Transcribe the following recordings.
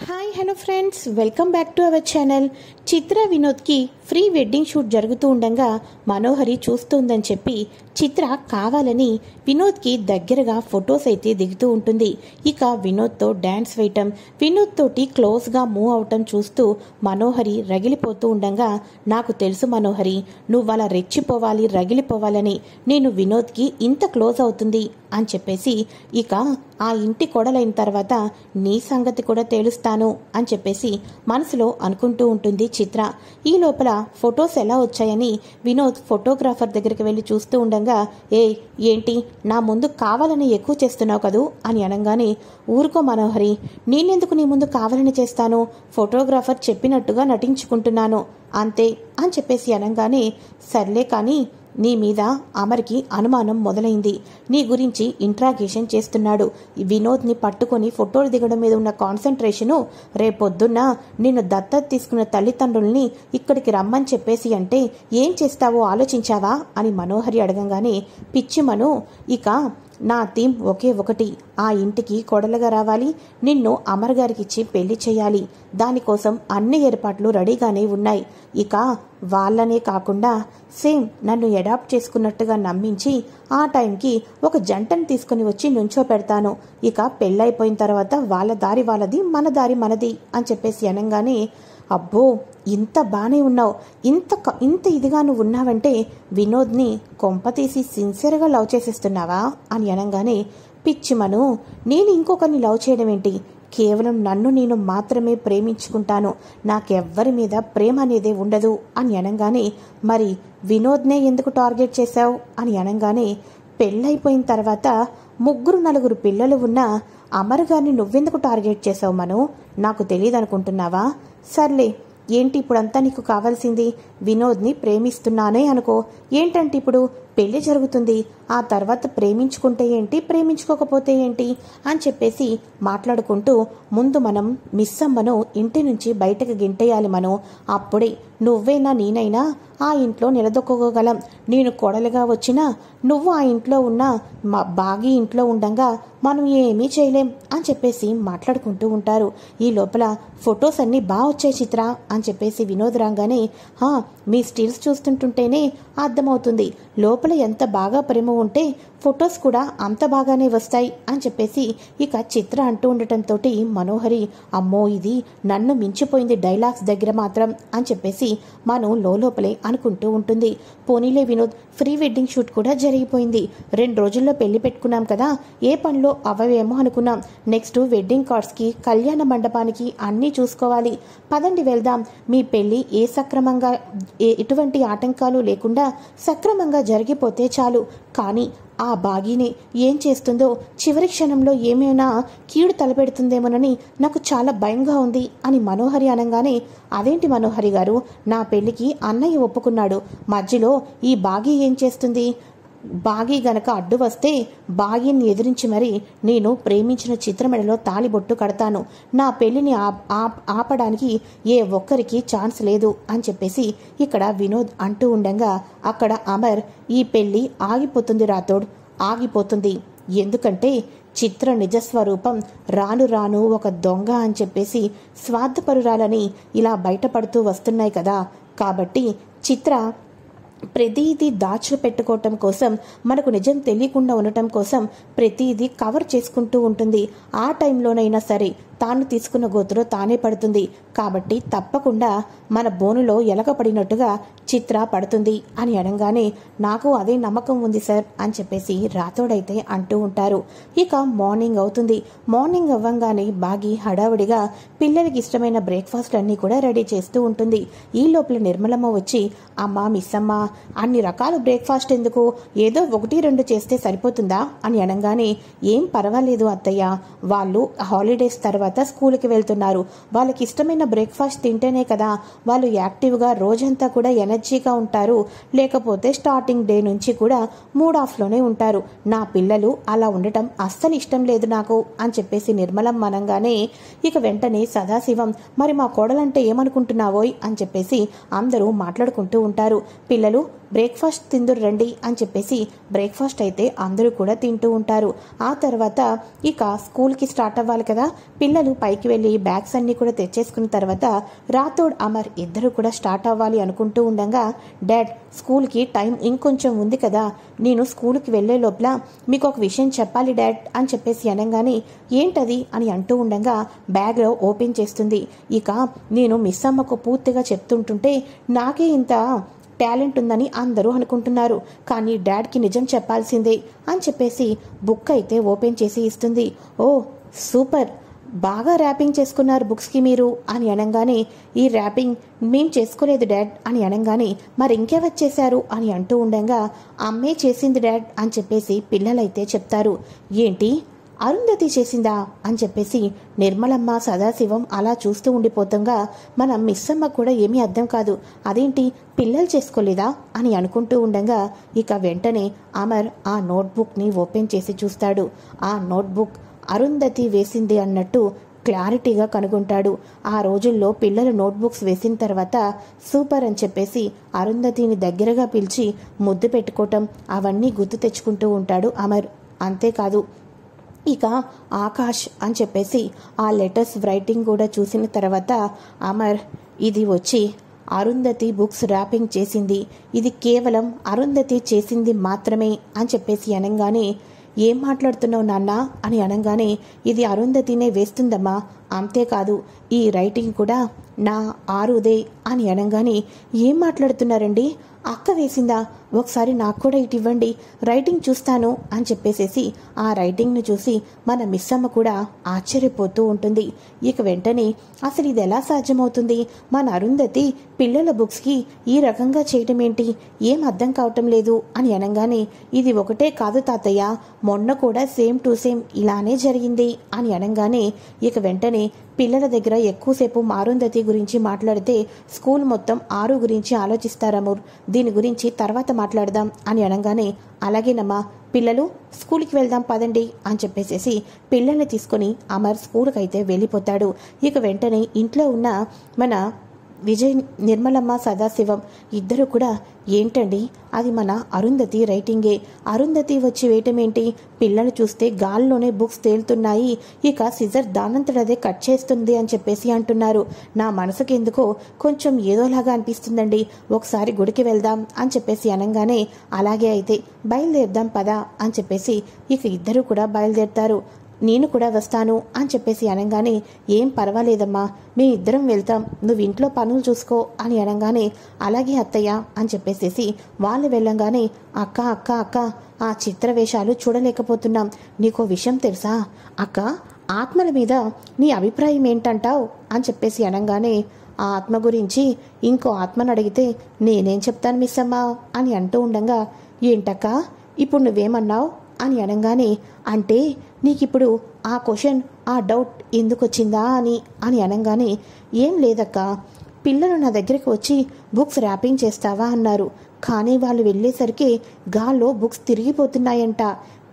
Hi hello friends, welcome back to our channel. Chitra వినోద్కి pre wedding shoot జరుగుతూ ఉండగా మనోహరి చూస్తుందని చెప్పి చిత్ర కావాలని వినోద్కి దగ్గరగా ఫొటోస్ అయితే దిగుతూ ఉంటుంది. ఇక వినోద్తో డ్యాన్స్ వేయటం, వినోద్ తోటి క్లోజ్గా మూవ్ అవటం చూస్తూ మనోహరి రగిలిపోతూ ఉండగా, నాకు తెలుసు మనోహరి, నువ్వు అలా రెచ్చిపోవాలి, రగిలిపోవాలని నేను వినోద్కి ఇంత క్లోజ్ అవుతుంది అని చెప్పేసి ఇక ఆ ఇంటి కొడలైన తర్వాత నీ సంగతి కూడా తేలుస్తాను అని చెప్పేసి మనసులో అనుకుంటూ ఉంటుంది చిత్ర. ఈ లోపల ఫొటోస్ ఎలా వచ్చాయని వినోద్ ఫోటోగ్రాఫర్ దగ్గరికి వెళ్ళి చూస్తూ ఉండగా, ఏంటి నా ముందు కావాలని ఎక్కువ చేస్తున్నావు కదూ అని అనగానే, ఊరుకో మనోహరి, నేనెందుకు నీ ముందు కావాలని చేస్తాను, ఫోటోగ్రాఫర్ చెప్పినట్టుగా నటించుకుంటున్నాను అంతే అని చెప్పేసి అనగానే, సర్లే కానీ నీ మీద అమర్కి అనుమానం మొదలైంది, నీ గురించి ఇంట్రాగేషన్ చేస్తున్నాడు. వినోద్ని పట్టుకొని ఫోటోలు దిగడం మీద ఉన్న కాన్సన్ట్రేషను రేపొద్దున్న నిన్ను దత్తత తీసుకున్న తల్లిదండ్రుల్ని ఇక్కడికి రమ్మని చెప్పేసి అంటే ఏం చేస్తావో ఆలోచించావా అని మనోహరి అడగంగానే, పిచ్చి మను, ఇక నా థీమ్ ఒకే ఒకటి, ఆ ఇంటికి కొడలుగా రావాలి, నిన్ను అమర్ గారికి ఇచ్చి పెళ్లి చేయాలి. దానికోసం అన్ని ఏర్పాట్లు రెడీగానే ఉన్నాయి. ఇక వాళ్ళనే కాకుండా సేమ్ నన్ను అడాప్ట్ చేసుకున్నట్టుగా నమ్మించి ఆ టైంకి ఒక జంటను తీసుకుని వచ్చి నుంచో పెడతాను. ఇక పెళ్ళైపోయిన తర్వాత వాళ్ళ దారి వాళ్ళది, మన దారి మనది అని చెప్పేసి అనగానే, అబ్బో ఇంత బానే ఉన్నావు, ఇంత ఇదిగా నువ్వు ఉన్నావంటే వినోద్ని కొంపతీసి సిన్సియర్గా లవ్ చేసేస్తున్నావా అని అనగానే, పిచ్చిమను, నేను ఇంకొకరిని లవ్ చేయడం ఏంటి, కేవలం నన్ను నేను మాత్రమే ప్రేమించుకుంటాను, నాకెవ్వరి మీద ప్రేమ అనేదే ఉండదు అని అనగానే, మరి వినోద్నే ఎందుకు టార్గెట్ చేశావు అని అనగానే, పెళ్ళైపోయిన తర్వాత 3-4 పిల్లలు ఉన్న అమర్ గారిని నువ్వెందుకు టార్గెట్ చేసావు మను, నాకు తెలియదనుకుంటున్నావా? సర్లే, ఏంటి ఇప్పుడంతా నీకు కావాల్సింది, వినోద్ని ప్రేమిస్తున్నానే అనుకో, ఏంటంటే ఇప్పుడు పెళ్లి జరుగుతుంది, ఆ తర్వాత ప్రేమించుకుంటే ఏంటి, ప్రేమించుకోకపోతే ఏంటి అని చెప్పేసి మాట్లాడుకుంటూ, ముందు మనం మిస్సమ్మను ఇంటి నుంచి బయటకు గింటేయాలి మనం, అప్పుడే నువ్వైనా నేనైనా ఆ ఇంట్లో నిలదొక్కగలం. నేను కొడలుగా వచ్చినా నువ్వు ఆ ఇంట్లో ఉన్న బాగి ఇంట్లో ఉండంగా మనం ఏమీ చేయలేం అని చెప్పేసి మాట్లాడుకుంటూ ఉంటారు. ఈ లోపల ఫొటోస్ అన్నీ బాగా వచ్చాయి చిత్ర అని చెప్పేసి వినోద్ రాగానే, మీ స్టిల్స్ చూస్తుంటుంటేనే అర్థమవుతుంది, లోపల ఎంత బాగా ప్రేమ ఉంటే ఫొటోస్ కూడా అంత బాగానే వస్తాయి అని చెప్పేసి ఇక చిత్ర అంటూ ఉండటంతో మనోహరి, అమ్మో ఇది నన్ను మించిపోయింది డైలాగ్స్ దగ్గర మాత్రం అని చెప్పేసి మనం లోపలే అనుకుంటూ ఉంటుంది. పోనీలే వినోద్, ఫ్రీ వెడ్డింగ్ షూట్ కూడా జరిగిపోయింది, 2 రోజుల్లో పెళ్లి పెట్టుకున్నాం కదా, ఏ పనిలో అవవేమో అనుకున్నాం, నెక్స్ట్ వెడ్డింగ్ కార్డ్స్కి, కళ్యాణ మండపానికి అన్నీ చూసుకోవాలి, పదండి వెళ్దాం, మీ పెళ్లి సక్రమంగా ఎటువంటి ఆటంకాలు లేకుండా సక్రమంగా జరిగిపోతే చాలు. కానీ ఆ బాగీని ఏం చేస్తుందో, చివరి క్షణంలో ఏమైనా కీడు తలపెడుతుందేమోనని నాకు చాలా భయంగా ఉంది అని మనోహరి అనగానే, అదేంటి మనోహరి గారు, నా పెళ్లికి అన్నయ్య ఒప్పుకున్నాడు, మధ్యలో ఈ బాగీ ఏం చేస్తుంది, బాగీ గనక అడ్డు వస్తే బాగీని ఎదిరించి మరి నేను ప్రేమించిన చిత్రమెడలో తాలిబొట్టు కడతాను, నా పెళ్లిని ఆపడానికి ఏ ఒక్కరికి ఛాన్స్ లేదు అని చెప్పేసి ఇక్కడ వినోద్ అంటూ ఉండగా, అక్కడ అమర్, ఈ పెళ్లి ఆగిపోతుంది రాథోడ్, ఆగిపోతుంది, ఎందుకంటే చిత్ర నిజస్వరూపం రాను రాను ఒక దొంగ అని చెప్పేసి స్వార్థపరురాలని ఇలా బయటపడుతూ వస్తున్నాయి కదా, కాబట్టి చిత్ర ప్రతిదీ దాచిపెట్టుకోవటం కోసం, మనకు నిజం తెలియకుండా ఉండటం కోసం ప్రతిదీ కవర్ చేసుకుంటూ ఉంటుంది. ఆ టైంలోనైనా సరే తాను తీసుకున్న గోతులో తానే పడుతుంది, కాబట్టి తప్పకుండా మన బోనులో ఎలకపడినట్టుగా చిత్ర పడుతుంది అని అనగానే, నాకు అదే నమ్మకం ఉంది సార్ అని చెప్పేసి రాథోడైతే అంటూ ఉంటారు. ఇక మార్నింగ్ అవుతుంది. మార్నింగ్ అవ్వంగానే బాగి హడావుడిగా పిల్లలకి ఇష్టమైన బ్రేక్ఫాస్ట్ అన్నీ కూడా రెడీ చేస్తూ ఉంటుంది. ఈ లోపల నిర్మలమ్మ వచ్చి, అమ్మా మిస్సమ్మ, అన్ని రకాల బ్రేక్ఫాస్ట్ ఎందుకు, ఏదో 1-2 చేస్తే సరిపోతుందా అని అనగానే, ఏం పర్వాలేదు అత్తయ్య, వాళ్ళు హాలిడేస్ తర్వాత స్కూల్కి వెళ్తున్నారు, వాళ్ళకి ఇష్టమైన బ్రేక్ఫాస్ట్ తింటేనే కదా వాళ్ళు యాక్టివ్గా రోజంతా కూడా ఎనర్జీగా ఉంటారు, లేకపోతే స్టార్టింగ్ డే నుంచి కూడా మూడ్ ఆఫ్లోనే ఉంటారు, నా పిల్లలు అలా ఉండటం అస్సలు ఇష్టం లేదు నాకు అని చెప్పేసి నిర్మలం అనగానే, ఇక వెంటనే సదాశివం, మరి మా కోడలంటే ఏమనుకుంటున్నావోయ్ అని చెప్పేసి అందరూ మాట్లాడుకుంటూ ఉంటారు. పిల్లలు బ్రేక్ఫాస్ట్ తిందురు రండి అని చెప్పేసి బ్రేక్ఫాస్ట్ అయితే అందరూ కూడా తింటూ ఉంటారు. ఆ తర్వాత ఇక స్కూల్కి స్టార్ట్ అవ్వాలి కదా, పిల్లలు పైకి వెళ్ళి బ్యాగ్స్ అన్నీ కూడా తెచ్చేసుకున్న తర్వాత రాథోడ్ అమర్ ఇద్దరు కూడా స్టార్ట్ అవ్వాలి అనుకుంటూ ఉండగా, డాడ్ స్కూల్కి టైం ఇంకొంచెం ఉంది కదా, నేను స్కూల్కి వెళ్లే లోపల మీకు ఒక విషయం చెప్పాలి డాడ్ అని చెప్పేసి అనగానే ఏంటది అని అంటూ ఉండగా బ్యాగ్లో ఓపెన్ చేస్తుంది. ఇక నేను మిస్ అమ్మకు పూర్తిగా చెప్తుంటుంటే నాకే ఇంత టాలెంట్ ఉందని అందరూ అనుకుంటున్నారు, కానీ డాడ్కి నిజం చెప్పాల్సిందే అని చెప్పేసి బుక్ అయితే ఓపెన్ చేసి ఇస్తుంది. ఓ సూపర్, బాగా ర్యాపింగ్ చేసుకున్నారు బుక్స్కి మీరు అని అనగానే ఈ ర్యాపింగ్ మేం చేసుకోలేదు డాడ్ అని అనగానే మరి ఇంకెవరు చేశారు అని అంటూ ఉండగా అమ్మే చేసింది డాడ్ అని చెప్పేసి పిల్లలైతే చెప్తారు. ఏంటి అరుంధతి చేసిందా అని చెప్పేసి నిర్మలమ్మ సదాశివం అలా చూస్తూ ఉండిపోతుండగా మన మిస్సమ్మ కూడా ఏమీ అర్థం కాదు, అదేంటి పిల్లలు చేసుకోలేదా అని అనుకుంటూ ఉండగా ఇక వెంటనే అమర్ ఆ నోట్బుక్ని ఓపెన్ చేసి చూస్తాడు. ఆ నోట్బుక్ అరుంధతి వేసింది అన్నట్టు క్లారిటీగా కనుగొంటాడు. ఆ రోజుల్లో పిల్లలు నోట్బుక్స్ వేసిన తర్వాత సూపర్ అని చెప్పేసి అరుంధతిని దగ్గరగా పిలిచి ముద్దు పెట్టుకోవటం అవన్నీ గుర్తు తెచ్చుకుంటూ ఉంటాడు అమర్. అంతేకాదు ఇక ఆకాష్ అని చెప్పేసి ఆ లెటర్స్ రైటింగ్ కూడా చూసిన తర్వాత అమర్ ఇది వచ్చి అరుంధతి బుక్స్ ర్యాపింగ్ చేసింది, ఇది కేవలం అరుంధతి చేసింది మాత్రమే అని చెప్పేసి అనగానే ఏం మాట్లాడుతున్నావు నాన్న అని అనగానే ఇది అరుంధతినే వేస్తుందమ్మా, అంతేకాదు ఈ రైటింగ్ కూడా నా ఆరుదే అని అనగానే ఏం మాట్లాడుతున్నారండి, అక్క వేసిందా, ఒకసారి నాకు కూడా ఇటు ఇవ్వండి రైటింగ్ చూస్తాను అని చెప్పేసేసి ఆ రైటింగ్ను చూసి మన మిస్సమ్మ కూడా ఆశ్చర్యపోతూ ఉంటుంది. ఇక వెంటనే అసలు ఇది ఎలా సాధ్యమవుతుంది, మన అరుంధతి పిల్లల బుక్స్కి ఈ రకంగా చేయటం ఏంటి, ఏం అర్థం కావటం లేదు అని అనగానే ఇది ఒకటే కాదు తాతయ్య, మొన్న కూడా సేమ్ టు సేమ్ ఇలానే జరిగింది అని అనగానే ఇక వెంటనే పిల్లల దగ్గర ఎక్కువసేపు అరుంధతి గురించి మాట్లాడితే స్కూల్ మొత్తం ఆరు గురించి ఆలోచిస్తారము, దీని గురించి తర్వాత మాట్లాడదాం అని అనగానే అలాగేనమ్మా పిల్లలు స్కూల్కి వెళ్దాం పదండి అని చెప్పేసేసి పిల్లల్ని తీసుకొని అమర్ స్కూల్కి అయితే వెళ్ళిపోతాడు. ఇక వెంటనే ఇంట్లో ఉన్న మన విజయ్ నిర్మలమ్మ సదాశివం ఇద్దరు కూడా ఏంటండి అది మన అరుంధతి రైటింగే, అరుంధతి వచ్చి వేయటం ఏంటి, పిల్లలు చూస్తే గాల్లోనే బుక్స్ తేలుతున్నాయి, ఇక సిజర్ దానంతటదే కట్ చేస్తుంది అని చెప్పేసి అంటున్నారు. నా మనసుకి ఎందుకో కొంచెం ఏదోలాగా అనిపిస్తుందండి, ఒకసారి గుడికి వెళ్దాం అని చెప్పేసి అనగానే అలాగే అయితే బయలుదేరుదాం పదా అని చెప్పేసి ఇక ఇద్దరు కూడా బయలుదేరుతారు. నేను కూడా వస్తాను అని చెప్పేసి అనగానే ఏం పర్వాలేదమ్మా మీ ఇద్దరం వెళ్తాం, నువ్వు ఇంట్లో పనులు చూసుకో అని అనగానే అలాగే అత్తయ్య అని చెప్పేసేసి వాళ్ళు వెళ్ళంగానే అక్క అక్క అక్క ఆ చిత్ర వేషాలు చూడలేకపోతున్నాం, నీకో విషయం తెలుసా అక్క, ఆత్మల మీద నీ అభిప్రాయం ఏంటంటావు అని చెప్పేసి అనగానే ఆ ఆత్మ గురించి ఇంకో ఆత్మను అడిగితే నేనేం చెప్తాను మిస్ అమ్మ అని అంటూ ఉండగా ఏంటక్క ఇప్పుడు నువ్వేమన్నావు అని అనగానే అంటే నీకిప్పుడు ఆ క్వశ్చన్ ఆ డౌట్ ఎందుకు వచ్చిందా అని అనగానే ఏం లేదక్క, పిల్లలు నా దగ్గరికి వచ్చి బుక్స్ ర్యాపింగ్ చేస్తావా అన్నారు, కానీ వాళ్ళు వెళ్ళేసరికి గాల్లో బుక్స్ తిరిగిపోతున్నాయంట,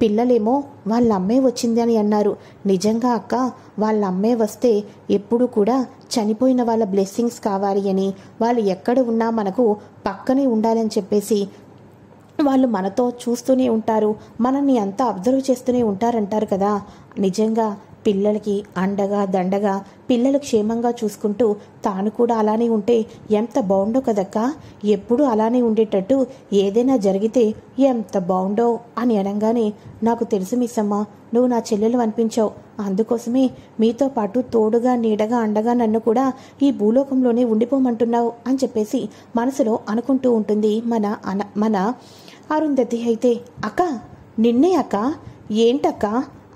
పిల్లలేమో వాళ్ళ అమ్మే వచ్చింది అని అన్నారు. నిజంగా అక్క వాళ్ళ అమ్మే వస్తే ఎప్పుడు కూడా చనిపోయిన వాళ్ళ బ్లెస్సింగ్స్ కావాలి అని, వాళ్ళు ఎక్కడ ఉన్నా మనకు పక్కనే ఉండాలని చెప్పేసి వాళ్ళు మనతో చూస్తూనే ఉంటారు, మనల్ని అంతా అబ్జర్వ్ చేస్తూనే ఉంటారంటారు కదా, నిజంగా పిల్లలకి అండగా దండగా పిల్లలు క్షేమంగా చూసుకుంటూ తాను కూడా అలానే ఉంటే ఎంత బాగుండో కదక్క, ఎప్పుడూ అలానే ఉండేటట్టు ఏదైనా జరిగితే ఎంత బాగుండో అని అనగానే నాకు తెలుసు మిస్ అమ్మ, నువ్వు నా చెల్లెలు అనిపించావు, అందుకోసమే మీతో పాటు తోడుగా నీడగా అండగా నన్ను కూడా ఈ భూలోకంలోనే ఉండిపోమంటున్నావు అని చెప్పేసి మనసులో అనుకుంటూ ఉంటుంది మన అరుంధతి. అయితే అక్క నిన్నే అక్క, ఏంటక్క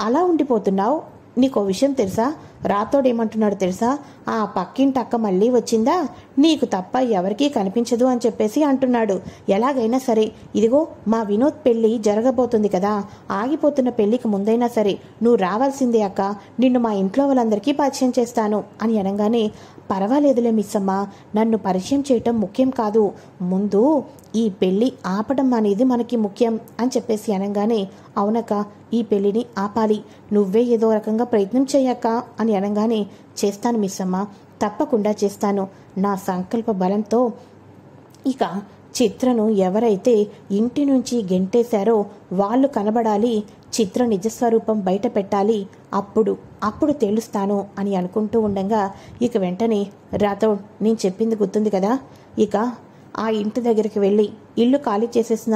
అలా ఉండిపోతున్నావు, నీకో విషయం తెలుసా, రాతోడేమంటున్నాడు తెలుసా, ఆ పక్కింటి అక్క మళ్ళీ వచ్చిందా, నీకు తప్ప ఎవరికీ కనిపించదు అని చెప్పేసి అంటున్నాడు. ఎలాగైనా సరే ఇదిగో మా వినోద్ పెళ్ళి జరగబోతుంది కదా, ఆగిపోతున్న పెళ్ళికి ముందైనా సరే నువ్వు రావాల్సిందే అక్క, నిన్ను మా ఇంట్లో వాళ్ళందరికీ పరిచయం చేస్తాను అని అనగానే పర్వాలేదులే మిస్ అమ్మ, నన్ను పరిచయం చేయటం ముఖ్యం కాదు, ముందు ఈ పెళ్ళి ఆపడం అనేది మనకి ముఖ్యం అని చెప్పేసి అనగానే అవునక్క ఈ పెళ్ళిని ఆపాలి, నువ్వే ఏదో రకంగా ప్రయత్నం చేయక్క అని అనగానే చేస్తాను మిస్ అమ్మ, తప్పకుండా చేస్తాను, నా సంకల్ప బలంతో ఇక చిత్రను ఎవరైతే ఇంటి నుంచి గెంటేశారో వాళ్ళు కనబడాలి, చిత్ర నిజస్వరూపం బయట పెట్టాలి, అప్పుడు తెలుస్తాను అని అనుకుంటూ ఉండగా ఇక వెంటనే రాథోడ్, నేను చెప్పింది గుర్తుంది కదా, ఇక ఆ ఇంటి దగ్గరికి వెళ్ళి ఇల్లు ఖాళీ చేసేసిన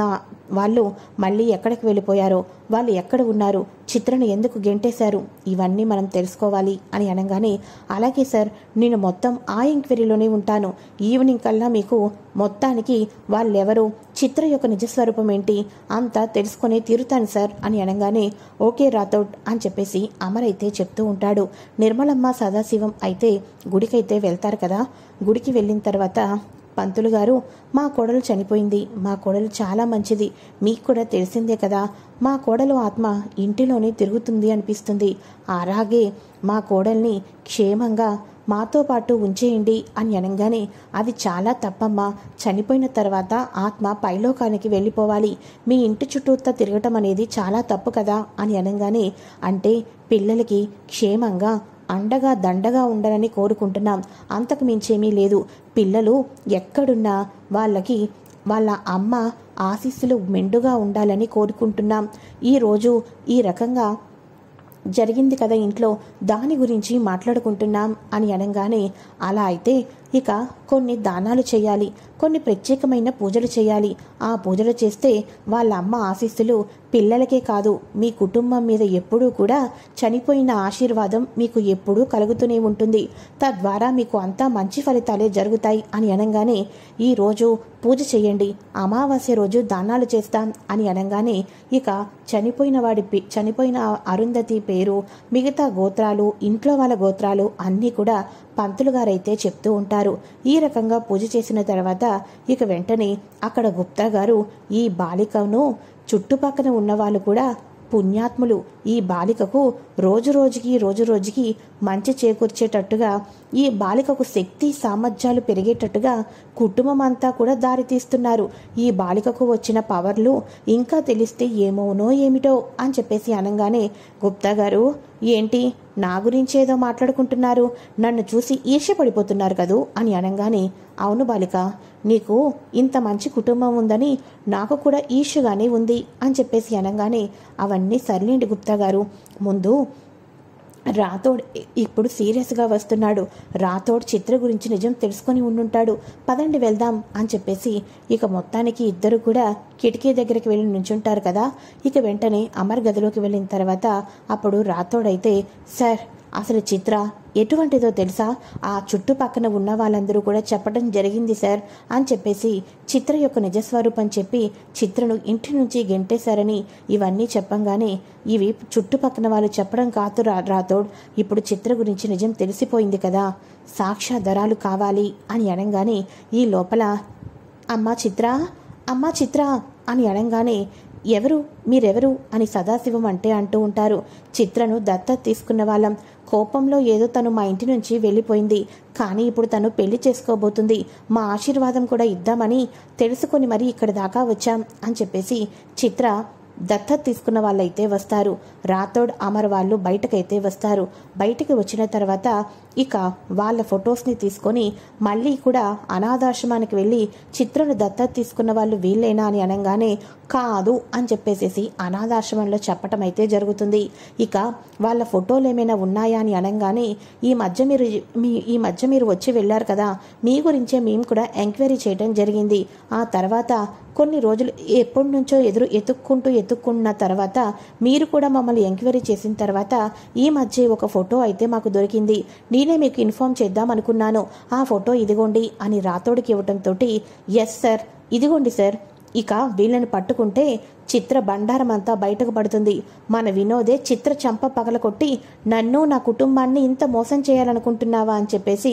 వాళ్ళు మళ్ళీ ఎక్కడికి వెళ్ళిపోయారో, వాళ్ళు ఎక్కడ ఉన్నారు, చిత్రను ఎందుకు గెంటేశారు, ఇవన్నీ మనం తెలుసుకోవాలి అని అనగానే అలాగే సార్, నేను మొత్తం ఆ ఎంక్వైరీలోనే ఉంటాను, ఈవినింగ్ కల్లా మీకు మొత్తానికి వాళ్ళెవరు, చిత్ర యొక్క నిజస్వరూపం ఏంటి అంతా తెలుసుకునే తీరుతాను సార్ అని అనగానే ఓకే రాథోడ్ అని చెప్పేసి అమర్ అయితే చెప్తూ ఉంటాడు. నిర్మలమ్మ సదాశివం అయితే గుడికైతే వెళ్తారు కదా. గుడికి వెళ్ళిన తర్వాత పంతులు గారు, మా కోడలు చనిపోయింది, మా కోడలు చాలా మంచిది, మీకు కూడా తెలిసిందే కదా, మా కోడలు ఆత్మ ఇంటిలోనే తిరుగుతుంది అనిపిస్తుంది, అలాగే మా కోడల్ని క్షేమంగా మాతో పాటు ఉంచేయండి అని అనగానే అది చాలా తప్పమ్మా, చనిపోయిన తర్వాత ఆత్మ పైలోకానికి వెళ్ళిపోవాలి, మీ ఇంటి చుట్టూతా తిరగటం అనేది చాలా తప్పు కదా అని అనగానే అంటే పిల్లలకి క్షేమంగా అండగా దండగా ఉండాలని కోరుకుంటున్నాం, అంతకు మించేమీ లేదు, పిల్లలు ఎక్కడున్నా వాళ్ళకి వాళ్ళ అమ్మ ఆశీస్సులు మెండుగా ఉండాలని కోరుకుంటున్నాం, ఈరోజు ఈ రకంగా జరిగింది కదా ఇంట్లో, దాని గురించి మాట్లాడుకుంటున్నాం అని అనగానే అలా అయితే ఇక కొన్ని దానాలు చేయాలి, కొన్ని ప్రత్యేకమైన పూజలు చేయాలి, ఆ పూజలు చేస్తే వాళ్ళ అమ్మ ఆశీస్సులు పిల్లలకే కాదు మీ కుటుంబం మీద ఎప్పుడూ కూడా చనిపోయిన ఆశీర్వాదం మీకు ఎప్పుడూ కలుగుతూనే ఉంటుంది, తద్వారా మీకు అంతా మంచి ఫలితాలే జరుగుతాయి అని అనగానే ఈరోజు పూజ చేయండి, అమావాస్య రోజు దానాలు చేస్తాం అని అనగానే ఇక చనిపోయిన అరుంధతి పేరు, మిగతా గోత్రాలు, ఇంట్లో వాళ్ళ గోత్రాలు అన్నీ కూడా పంతులు గారైతే చెప్తూ ఉంటారు. ఈ రకంగా పూజ చేసిన తర్వాత ఇక వెంటనే అక్కడ గుప్తా గారు ఈ బాలికను చుట్టుపక్కన ఉన్నవాళ్ళు కూడా పుణ్యాత్ములు, ఈ బాలికకు రోజు రోజుకి మంచి చేకూర్చేటట్టుగా, ఈ బాలికకు శక్తి సామర్థ్యాలు పెరిగేటట్టుగా కుటుంబం అంతా కూడా దారితీస్తున్నారు, ఈ బాలికకు వచ్చిన పవర్లు ఇంకా తెలిస్తే ఏమోనో ఏమిటో అని చెప్పేసి అనగానే గుప్తా గారు, ఏంటి నా గురించి ఏదో మాట్లాడుకుంటున్నారు, నన్ను చూసి ఈర్ష్యపడిపోతున్నారు కదూ అని అనగానే అవును బాలిక, నీకు ఇంత మంచి కుటుంబం ఉందని నాకు కూడా ఈర్ష్యగానే ఉంది అని చెప్పేసి అనగానే అవన్నీ సర్లేండి గుప్తా గారు, ముందు రాథోడ్ ఇప్పుడు సీరియస్గా వస్తున్నాడు, రాథోడ్ చిత్ర గురించి నిజం తెలుసుకొని ఉండుంటాడు, పదండి వెళ్దాం అని చెప్పేసి ఇక మొత్తానికి ఇద్దరు కూడా కిటికీ దగ్గరికి వెళ్ళి నుంచుంటారు కదా. ఇక వెంటనే అమర్ గదిలోకి వెళ్ళిన తర్వాత అప్పుడు రాథోడ్ అయితే సార్ అసలు చిత్ర ఎటువంటిదో తెలుసా, ఆ చుట్టుపక్కన ఉన్న వాళ్ళందరూ కూడా చెప్పడం జరిగింది సార్ అని చెప్పేసి చిత్ర యొక్క నిజస్వరూపం చెప్పి చిత్రను ఇంటి నుంచి గెంటేశారని ఇవన్నీ చెప్పంగానే ఇవి చుట్టుపక్కన వాళ్ళు చెప్పడం కాదు రాథోడ్, ఇప్పుడు చిత్ర గురించి నిజం తెలిసిపోయింది కదా, సాక్ష్యాధారాలు కావాలి అని అనగానే ఈ లోపల అమ్మా చిత్ర అని అనగానే మీరెవరు అని సదాశివం అంటూ ఉంటారు. చిత్రను దత్తత తీసుకున్న వాళ్ళం, కోపంలో ఏదో తను మా ఇంటి నుంచి వెళ్ళిపోయింది, కానీ ఇప్పుడు తను పెళ్లి చేసుకోబోతుంది, మా ఆశీర్వాదం కూడా ఇద్దామని తెలుసుకొని మరీ ఇక్కడి దాకా వచ్చాం అని చెప్పేసి చిత్ర దత్తత తీసుకున్న వాళ్ళైతే వస్తారు. రాథోడ్ అమర్ వాళ్ళు బయటకైతే వస్తారు. బయటికి వచ్చిన తర్వాత ఇక వాళ్ళ ఫొటోస్ని తీసుకొని మళ్ళీ కూడా అనాథాశ్రమానికి వెళ్ళి చిత్రను దత్తత తీసుకున్న వాళ్ళు వీళ్ళేనా అని అనగానే కాదు అని చెప్పేసేసి అనాథాశ్రమంలో చెప్పటం అయితే జరుగుతుంది. ఇక వాళ్ళ ఫోటోలు ఏమైనా ఉన్నాయా అని అనగానే ఈ మధ్య మీరు వచ్చి వెళ్ళారు కదా, మీ గురించే మేము కూడా ఎంక్వైరీ చేయడం జరిగింది. ఆ తర్వాత కొన్ని రోజులు ఎప్పటి నుంచో ఎత్తుక్కున్న తర్వాత మీరు కూడా మమ్మల్ని ఎంక్వైరీ చేసిన తర్వాత ఈ మధ్య ఒక ఫోటో అయితే మాకు దొరికింది, నేనే మీకు ఇన్ఫార్మ్ చేద్దాం అనుకున్నాను, ఆ ఫోటో ఇదిగోండి అని రాథోడ్కి ఇవ్వటంతో ఎస్ సార్ ఇదిగోండి సార్, ఇక వీళ్ళని పట్టుకుంటే చిత్ర బండారం అంతా బయటకు పడుతుంది, మన వినోదే చిత్ర చంప పగలకొట్టి నన్ను నా కుటుంబాన్ని ఇంత మోసం చేయాలనుకుంటున్నావా అని చెప్పేసి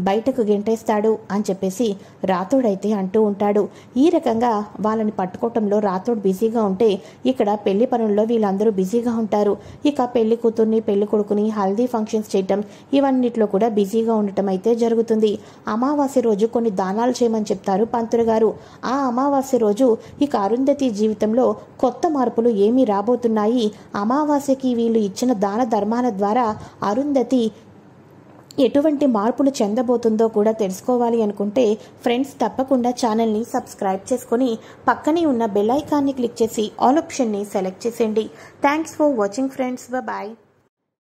బయటకు గెంటేస్తాడు అని చెప్పేసి రాథోడ్ అయితే అంటూ ఉంటాడు. ఈ రకంగా వాళ్ళని పట్టుకోవటంలో రాథోడ్ బిజీగా ఉంటే ఇక్కడ పెళ్లి పనుల్లో వీళ్ళందరూ బిజీగా ఉంటారు. ఇక పెళ్లి కూతుర్ని పెళ్లి కొడుకుని హల్దీ ఫంక్షన్స్ చేయటం ఇవన్నిట్లో కూడా బిజీగా ఉండటం అయితే జరుగుతుంది. అమావాస్య రోజు కొన్ని దానాలు చేయమని చెప్తారు పంతులు గారు. ఆ అమావాస్య రోజు ఇక అరుంధతి జీవితంలో కొత్త మార్పులు ఏమీ రాబోతున్నాయి. అమావాస్యకి వీళ్ళు ఇచ్చిన దాన ధర్మాల ద్వారా అరుంధతి ఎటువంటి మార్పులు చెందబోతుందో కూడా తెలుసుకోవాలి అనుకుంటే ఫ్రెండ్స్ తప్పకుండా ఛానల్ని సబ్స్క్రైబ్ చేసుకొని పక్కనే ఉన్న బెల్ ఐకాన్ని క్లిక్ చేసి ఆల్ ఆప్షన్ని సెలెక్ట్ చేసేయండి. Thanks for watching friends. Bye.